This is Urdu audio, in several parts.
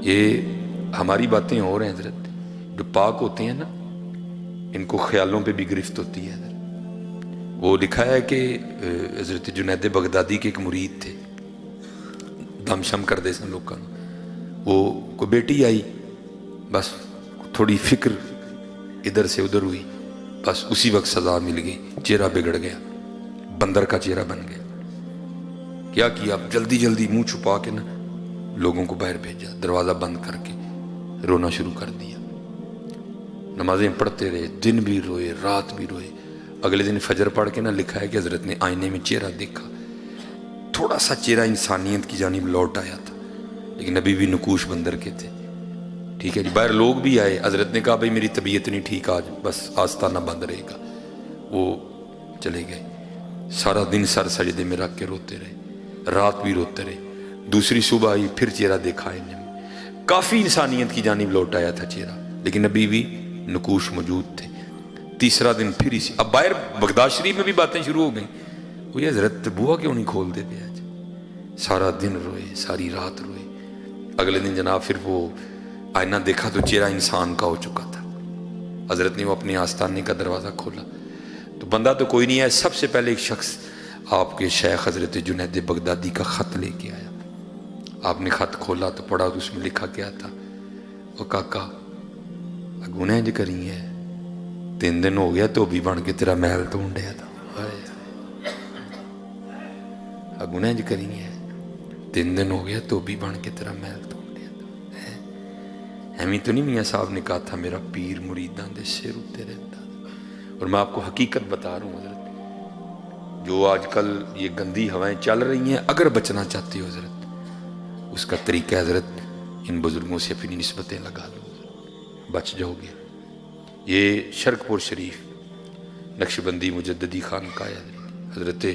یہ ہماری باتیں اور ہیں حضرت، جو پاک ہوتے ہیں نا ان کو خیالوں پہ بھی گرفت ہوتی ہے حضرت۔ وہ لکھا ہے کہ حضرت جنید بغدادی کے ایک مرید تھے، دم شم کر دے سن لوگوں، وہ کوئی بیٹی آئی، بس تھوڑی فکر ادھر سے ادھر ہوئی، بس اسی وقت سزا مل گئی، چہرہ بگڑ گیا، بندر کا چہرہ بن گیا۔ کیا اب جلدی جلدی منہ چھپا کے نا لوگوں کو باہر بھیجا، دروازہ بند کر کے رونا شروع کر دیا۔ نمازیں پڑھتے رہے، دن بھی روئے رات بھی روئے۔ اگلے دن فجر پڑھ کے نا لکھا ہے کہ حضرت نے آئینے میں چہرہ دیکھا، تھوڑا سا چہرہ انسانیت کی جانب لوٹ آیا تھا، لیکن ابھی بھی نقوش بندر کے تھے۔ ٹھیک ہے جی، باہر لوگ بھی آئے، حضرت نے کہا بھائی میری طبیعت نہیں ٹھیک آج، بس آستانہ بند رہے گا۔ وہ چلے گئے، سارا دن سر سجدے میں رکھ کے روتے رہے، رات بھی روتے رہے۔ دوسری صبح آئی، پھر چہرہ دیکھا آئینے میں، کافی انسانیت کی جانب لوٹ آیا تھا چہرہ، لیکن ابھی بھی نقوش موجود تھے۔ تیسرا دن پھر اسی، اب باہر بغداد شریف میں بھی باتیں شروع ہو گئیں، وہ یہ حضرت بوا کیوں نہیں کھول دیتے آج؟ سارا دن روئے، ساری رات روئے۔ اگلے دن جناب پھر وہ آئینہ دیکھا تو چہرہ انسان کا ہو چکا تھا۔ حضرت نے وہ اپنے آستانے کا دروازہ کھولا تو بندہ تو کوئی نہیں ہے، سب سے پہلے ایک شخص آپ کے شیخ حضرت جنید بغدادی کا خط لے کے آیا۔ آپ نے خط کھولا تو پڑھا تو اس میں لکھا کیا تھا، وہ کاکا گناہ جو کری ہے، 3 دن ہو گیا تو بھی بن کے تیرا محل ڈھونڈیا تھا، گناہ جو کری ہے 3 دن ہو گیا تو بھی بن کے تیرا محل ڈھونڈیا تھا۔ ایویں تو نہیں میاں صاحب نے کہا تھا میرا پیر مریداں دے سر اتے رہتا۔ اور میں آپ کو حقیقت بتا رہا ہوں حضرت، جو آج کل یہ گندی ہوائیں چل رہی ہیں، اگر بچنا چاہتے ہو حضرت، اس کا طریقہ حضرت ان بزرگوں سے اپنی نسبتیں لگا لو، بچ جاؤ گے۔ یہ شرک پور شریف نقشبندی مجددی خانقاہ ہے، حضرت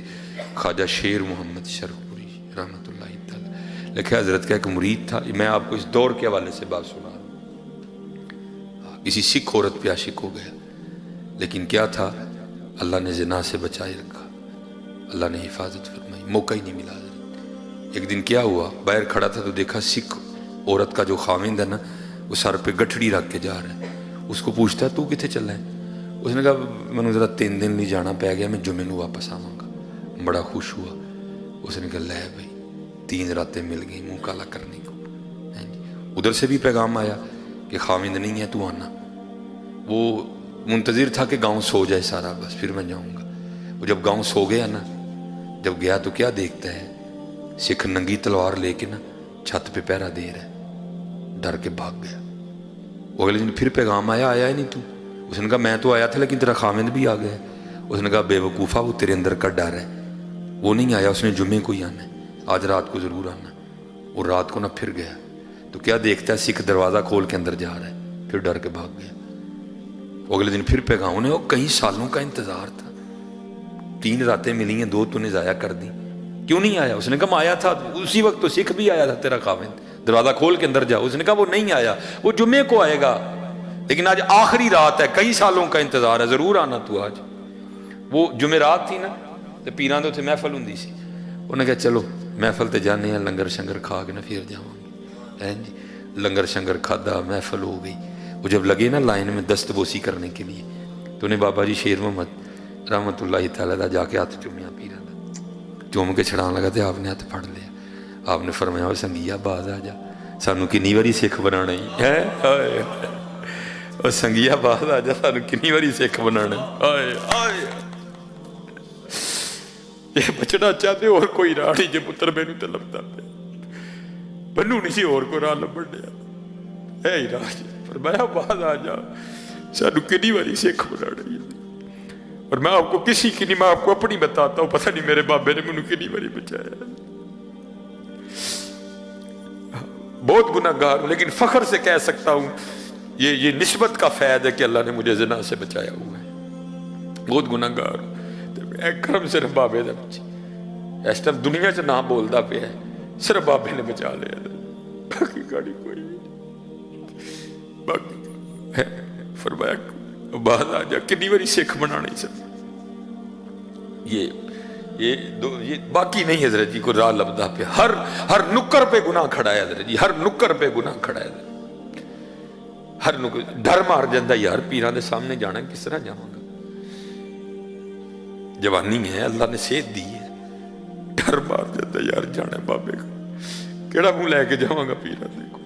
خواجہ شیر محمد شرک پوری رحمۃ اللہ تعالی لکھا، حضرت کا ایک مرید تھا۔ میں آپ کو اس دور کے حوالے سے بات سنا رہا ہوں۔ کسی سکھ عورت پہ عاشق ہو گیا، لیکن کیا تھا، اللہ نے زنا سے بچائے رکھا، اللہ نے حفاظت فرمائی، موقع ہی نہیں ملا حضرت۔ ایک دن کیا ہوا، باہر کھڑا تھا تو دیکھا سکھ عورت کا جو خاوند ہے نا، وہ سر پہ گٹھڑی رکھ کے جا رہا ہے۔ اس کو پوچھتا ہے تو کتنے چلا ہے؟ اس نے کہا میں نے ذرا 3 دن نہیں جانا پہ گیا، میں جمعے نو واپس آواں گا۔ بڑا خوش ہوا، اس نے کہا لے بھائی 3 راتیں مل گئی منہ کالا کرنے کو۔ ادھر سے بھی پیغام آیا کہ خاوند نہیں ہے تو آنا۔ وہ منتظر تھا کہ گاؤں سو جائے سارا، بس پھر میں جاؤں گا۔ وہ جب گاؤں سو گیا نا، جب گیا تو کیا دیکھتا ہے، سکھ ننگی تلوار لے کے نا چھت پہ پہرا دے رہا ہے، ڈر کے بھاگ گیا۔ وہ اگلے دن پھر پیغام آیا، آیا ہی نہیں تو۔ اس نے کہا میں تو آیا تھا لیکن تیرا خاوند بھی آ گیا۔ اس نے کہا بے وقوفہ، وہ تیرے اندر کا ڈر ہے، وہ نہیں آیا، اس نے جمعے کو ہی آنا ہے، آج رات کو ضرور آنا۔ وہ رات کو نہ پھر گیا تو کیا دیکھتا ہے، سکھ دروازہ کھول کے اندر جا رہا ہے، پھر ڈر کے بھاگ گیا۔ وہ اگلے دن پھر پیغام، انہیں وہ کئی سالوں کا انتظار تھا، 3 راتیں ملی ہیں، 2 تو نے ضائع کر دی، کیوں نہیں آیا؟ اس نے کہا میں آیا تھا اسی وقت، تو سکھ بھی آیا تھا تیرا خاوند، دروازہ کھول کے اندر جا۔ اس نے کہا وہ نہیں آیا، وہ جمعے کو آئے گا، لیکن آج آخری رات ہے، کئی سالوں کا انتظار ہے، ضرور آنا تو آج۔ وہ جمعرات تھی نا تو پیران تو اتنے محفل ہوں سی، انہوں نے کہا چلو محفل تے جانے ہیں، لنگر شنگر کھا کے نا پھر جاؤں گے۔ جی لنگر شنگر کھادا، محفل ہو گئی۔ وہ جب لگے نا لائن میں دست بوسی کرنے کے لیے تو انہیں بابا جی شیر محمد رحمۃ اللہ تعالیٰ دا جا کے ہاتھ چومیا، پیران دا چوم کے چھڑان لگا تو آپ نے ہاتھ پھڑ لیا۔ آپ نے فرمایا وہ سنگیا باز آ جا، سانو کنی واری سکھ بنانا ہی ہے، اور سنگیا باز آ جا، سانو کنی واری سکھ بنانا ہے۔ یہ بچنا چاہتے اور کوئی راہ نہیں، جے پتر مینوں تے لبدا پیا، بنو نہیں سی اور کوئی راہ لبن دیا، اے ہی راہ جی۔ فرمایا باز آ جا، سانو کنی واری سکھ بنانا ہی۔ اور میں آپ کو کسی کی نہیں، میں آپ کو اپنی بتاتا ہوں، پتہ نہیں میرے بابے نے مجھے کنی واری بچایا، بہت گناہ گار ہوں، لیکن فخر سے کہہ سکتا ہوں یہ نسبت کا فیض ہے کہ اللہ نے مجھے زنا سے بچایا ہوا ہے، بہت گناہ گار ہوں۔ کرم صرف بابے دا بچی، اس ٹائم دنیا سے نہ بولتا پیا ہے، صرف بابے نے بچا لیا، باقی گاڑی کوئی نہیں۔ باقی فرمایا باز آ جا، کنی واری سکھ بنا نہیں سکتا۔ یہ باقی نہیں حضرت جی کو راہ لبدہ پہ ہر نکر پہ گناہ کھڑا ہے حضرت جی، ہر نکر پہ گناہ کھڑا ہے حضرت، ہر نکر ڈر مار جاندہ یار پیران دے سامنے جانا کس طرح جاؤں گا، جوانی ہے اللہ نے صحت دی ہے، ڈر مار جاندہ یار جانا بابے کا کیڑا منہ لے کے جاؤں گا پیران دے کو،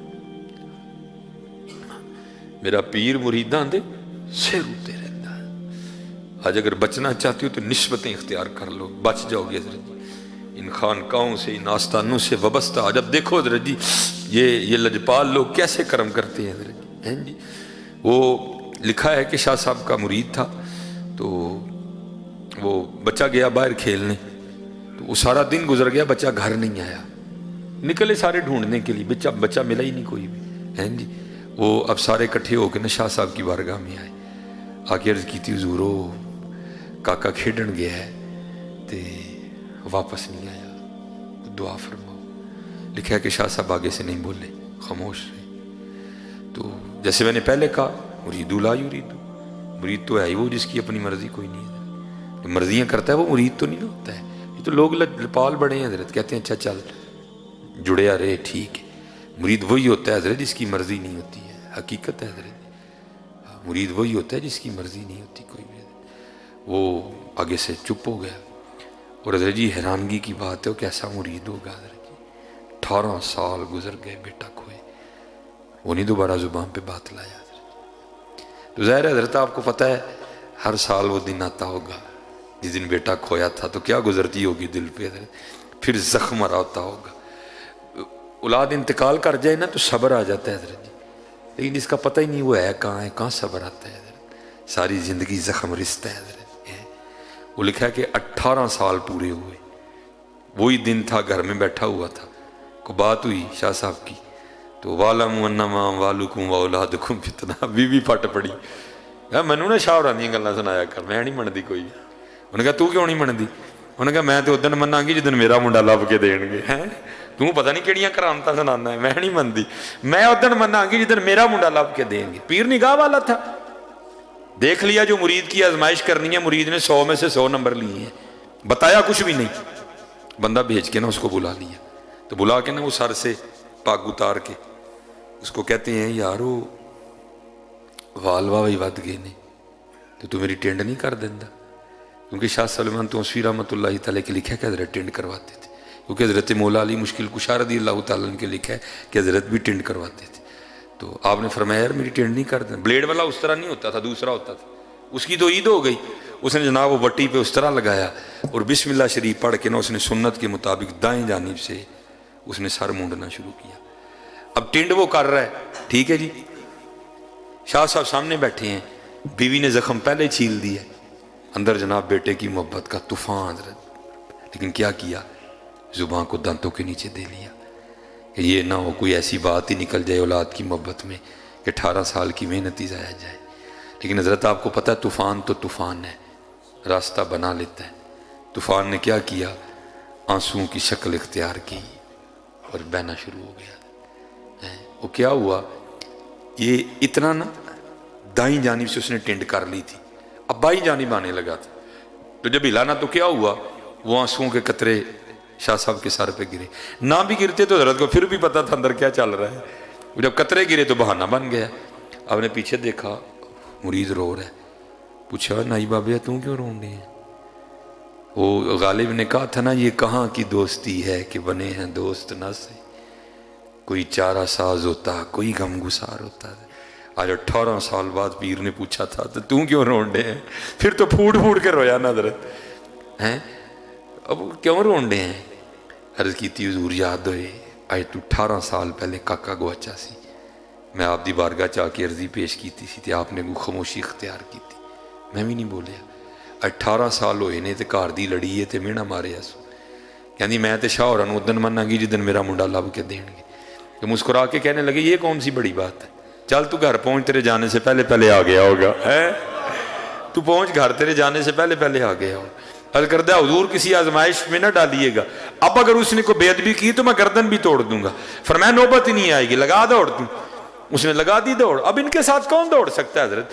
میرا پیر مریدان دے سر ہوتے رہتا ہے۔ آج اگر بچنا چاہتی ہو تو نسبتیں اختیار کر لو، بچ جاؤ گے حضرت جی، ان خانقاہوں سے ان آستانوں سے وابستہ۔ آج اب دیکھو حضرت جی یہ لجپال لوگ کیسے کرم کرتے ہیں حضرت جی، وہ لکھا ہے کہ شاہ صاحب کا مرید تھا، تو وہ بچہ گیا باہر کھیلنے، تو وہ سارا دن گزر گیا، بچہ گھر نہیں آیا، نکلے سارے ڈھونڈنے کے لیے، بچہ ملا ہی نہیں کوئی بھی ہے جی۔ وہ اب سارے اکٹھے ہو کے نا شاہ صاحب کی بارگاہ میں آئے، آ کے عرض کی تھی حضورو کاکا کھیڈن گیا ہے تے واپس نہیں آیا، دعا فرماؤ۔ لکھا ہے کہ شاہ صاحب آگے سے نہیں بولے، خاموش رہے۔ تو جیسے میں نے پہلے کہا مریدو لا یریدو، مرید تو ہے ہی وہ جس کی اپنی مرضی کوئی نہیں ہے، جو مرضیاں کرتا ہے وہ مرید تو نہیں نہ ہوتا ہے۔ یہ تو لوگ لپال بڑے ہیں حضرت، کہتے ہیں اچھا چل جڑیا رہے ٹھیک ہے، مرید وہی ہوتا ہے حضرت جس کی مرضی نہیں ہوتی ہے، حقیقت ہے حضرت، مرید وہی ہوتا ہے جس کی مرضی نہیں ہوتی کوئی بھی۔ وہ آگے سے چپ ہو گیا، اور حضرت جی حیرانگی کی بات ہے وہ کیسا مرید ہوگا حضرت جی، 18 سال گزر گئے بیٹا کھوئے، وہ نہیں دوبارہ زبان پہ بات لایا حضرت۔ تو ظاہر ہے حضرت آپ کو پتہ ہے ہر سال وہ دن آتا ہوگا جس دن بیٹا کھویا تھا، تو کیا گزرتی ہوگی دل پہ حضرت، پھر زخم آ ہوتا ہوگا۔ اولاد انتقال کر جائے نا تو صبر آ جاتا ہے حضرت جی، لیکن اس کا پتہ ہی نہیں وہ ہے کہاں صبر آتا ہے حضرت، ساری زندگی زخم رشتہ ہے حضرت۔ وہ لکھا ہے کہ 18 سال پورے ہوئے، وہی دن تھا گھر میں بیٹھا ہوا تھا، کو بات ہوئی شاہ صاحب کی، تو وَعْلَمُوا أَنَّمَا أَمْوَالُكُمْ وَأَوْلَادُكُمْ فِتْنَةٌ، بیوی پھٹ پڑی، منوں نے شاہ ہوراں دیاں گلاں سنایا کر، میں نہیں منتی کوئی۔ انہوں نے کہا تو کیوں نہیں منتی؟ انہوں نے کہا میں تو ادن مناں گی جدن میرا منڈا لب کے دین گے، توں پتہ نہیں کیڑیاں کرامتاں سنانا ہے، میں نہیں منتی، میں ادن مناں گی جدن میرا منڈا لب کے دیں گے۔ پیر نگاہ والا تھا، دیکھ لیا جو مرید کی آزمائش کرنی ہے، مرید نے 100 میں سے 100 نمبر لیے ہیں، بتایا کچھ بھی نہیں، بندہ بھیج کے نا اس کو بلا لیا، تو بلا کے نا وہ سر سے پاگ اتار کے اس کو کہتے ہیں یارو وال واہی ود گئے نے تو میری ٹینڈ نہیں کر دینا، کیونکہ شاہ سلمان توسوی رحمۃ اللہ تعالیٰ کے لکھا ہے کہ حضرت ٹینڈ کرواتے تھے، کیونکہ حضرت مولا علی مشکل کشا رضی اللہ تعالیٰ کے لکھا ہے کہ حضرت بھی ٹینڈ کرواتے تھے۔ تو آپ نے فرمایا یار میری ٹینڈ نہیں کر دینا، بلیڈ والا اس طرح نہیں ہوتا تھا، دوسرا ہوتا تھا، اس کی تو عید ہو گئی، اس نے جناب وہ وٹی پہ اس طرح لگایا اور بسم اللہ شریف پڑھ کے نا اس نے سنت کے مطابق دائیں جانب سے اس نے سر مونڈنا شروع کیا۔ اب ٹینڈ وہ کر رہا ہے، ٹھیک ہے جی، شاہ صاحب سامنے بیٹھے ہیں، بیوی نے زخم پہلے چھیل دیا، اندر جناب بیٹے کی محبت کا طوفان حضرت، لیکن کیا کیا، زبان کو دانتوں کے نیچے دے لیا کہ یہ نہ ہو کوئی ایسی بات ہی نکل جائے اولاد کی محبت میں کہ 18 سال کی محنت ہی ضائع جائے۔ لیکن حضرت آپ کو پتہ ہے طوفان تو طوفان ہے، راستہ بنا لیتا ہے۔ طوفان نے کیا کیا، آنسوؤں کی شکل اختیار کی اور بہنا شروع ہو گیا۔ وہ کیا ہوا، یہ اتنا نا دائیں جانب سے اس نے ٹینڈ کر لی تھی، اب بائیں جانب آنے لگا تھا، تو جب ہلانا تو کیا ہوا، وہ آنسوؤں کے قطرے شاہ صاحب کے سر پہ گرے، نہ بھی گرتے تو حضرت کو پھر بھی پتا تھا اندر کیا چل رہا ہے، جب قطرے گرے تو بہانہ بن گیا۔ آپ نے پیچھے دیکھا مرید رو رہا ہے، پوچھا نائی بابیا تم کیوں رو رہے ہیں؟ وہ غالب نے کہا تھا نا یہ کہاں کی دوستی ہے کہ بنے ہیں دوست نہ سے، کوئی چارہ ساز ہوتا کوئی غم گسار ہوتا۔ آج 18 سال بعد پیر نے پوچھا تھا تو تم کیوں رونڈے ہیں؟ پھر تو پھوٹ پھوٹ کے رویا نا حضرت ہیں، اب کیوں رونڈے ہیں؟ عرض کی تھی حضور یاد ہوئے آج تو 18 سال پہلے کاکا گواچا سی، میں آپ دی بارگاہ چاہ کے عرضی پیش کی تھی آپ نے خاموشی اختیار کی تھی، میں بھی نہیں بولیا۔ 18 سال ہوئے نے تے گھر دی لڑی ہے تے مینا ماریا سو، کہندی میں تے شاہ ہوراں نوں ادن مناں گی جدن میرا منڈا لب کے دین گے، تو مسکرا کے کہنے لگے یہ کون سی بڑی بات ہے، چل تو گھر پہنچ، تیرے جانے سے پہلے پہلے آ گیا ہوگا، تو پہنچ گھر، تیرے جانے سے پہلے پہلے آ گیا ہوگا۔ عرض کردہ حضور کسی آزمائش میں نہ ڈالیے گا، اب اگر اس نے کوئی بے ادبی کی تو میں گردن بھی توڑ دوں گا۔ فرمایا نوبت ہی نہیں آئے گی، لگا دوڑ تم۔ اس نے لگا دی دوڑ۔ اب ان کے ساتھ کون دوڑ سکتا ہے حضرت،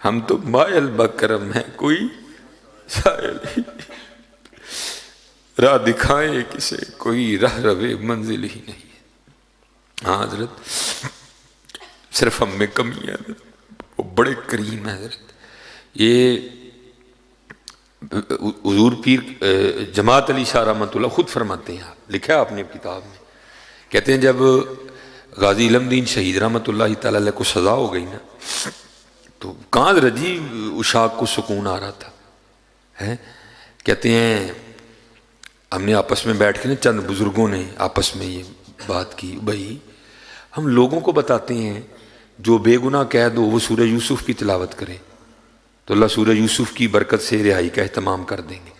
ہم تو مائل بکرم ہیں، کوئی سائل ہی راہ دکھائے کسے، کوئی راہ روے منزل ہی نہیں ہے۔ ہاں حضرت صرف ہم میں کمی ہے حضرت، وہ بڑے کریم ہے حضرت۔ یہ حضور پیر جماعت علی شاہ رحمۃ اللہ خود فرماتے ہیں، لکھا ہے آپ نے کتاب میں، کہتے ہیں جب غازی علم دین شہید رحمۃ اللہ تعالی علیہ کو سزا ہو گئی نا، تو کہاں رجی اشاق کو سکون آ رہا تھا، کہتے ہیں ہم نے آپس میں بیٹھ کے نا، چند بزرگوں نے آپس میں یہ بات کی، بھائی ہم لوگوں کو بتاتے ہیں جو بے گناہ قید ہو وہ سورہ یوسف کی تلاوت کرے تو اللہ سورہ یوسف کی برکت سے رہائی کا اہتمام کر دیں گے،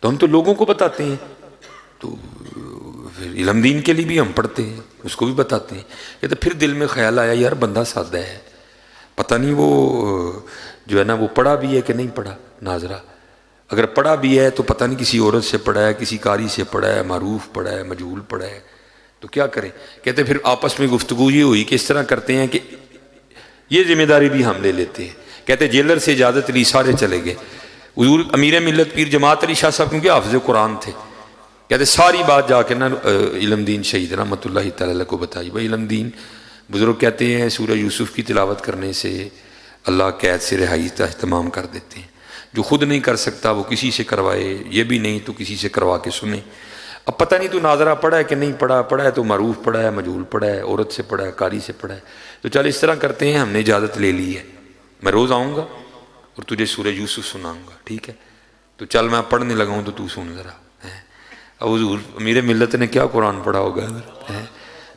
تو ہم تو لوگوں کو بتاتے ہیں، تو پھر علم دین کے لیے بھی ہم پڑھتے ہیں، اس کو بھی بتاتے ہیں۔ کہتے پھر دل میں خیال آیا یار بندہ سادہ ہے، پتہ نہیں وہ جو ہے نا وہ پڑھا بھی ہے کہ نہیں پڑھا، ناظرہ اگر پڑھا بھی ہے تو پتہ نہیں کسی عورت سے پڑھا ہے، کسی قاری سے پڑھا ہے، معروف پڑھا ہے، مجہول پڑھا ہے، تو کیا کریں؟ کہتے پھر آپس میں گفتگو یہ ہوئی کہ اس طرح کرتے ہیں کہ یہ ذمہ داری بھی ہم لے لیتے ہیں۔ کہتے جیلر سے اجازت لی، سارے چلے گئے، حضور امیر ملت پیر جماعت علی شاہ صاحب کیونکہ حافظ قرآن تھے، کہتے ساری بات جا کے نا علم دین شہید رحمۃ اللہ تعالی کو بتائی۔ بھائی علم دین بزرگ کہتے ہیں سورہ یوسف کی تلاوت کرنے سے اللہ قید سے رہائی کا اہتمام کر دیتے ہیں، جو خود نہیں کر سکتا وہ کسی سے کروائے، یہ بھی نہیں تو کسی سے کروا کے سنے۔ اب پتہ نہیں تو ناظرہ پڑھا ہے کہ نہیں پڑھا، پڑھا ہے تو معروف پڑھا ہے، مجہول پڑھا ہے، عورت سے پڑھا ہے، قاری سے پڑھا ہے، تو چل اس طرح کرتے ہیں، ہم نے اجازت لے لی ہے، میں روز آؤں گا اور تجھے سورہ یوسف سناؤں گا، ٹھیک ہے؟ تو چل میں پڑھنے لگا ہوں تو سن ذرا۔ اب حضور میرے ملت نے کیا قرآن پڑھا ہوگا،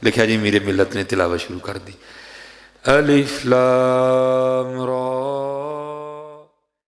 لکھا جی میرے ملت نے تلاوت شروع کر دی، الف لام را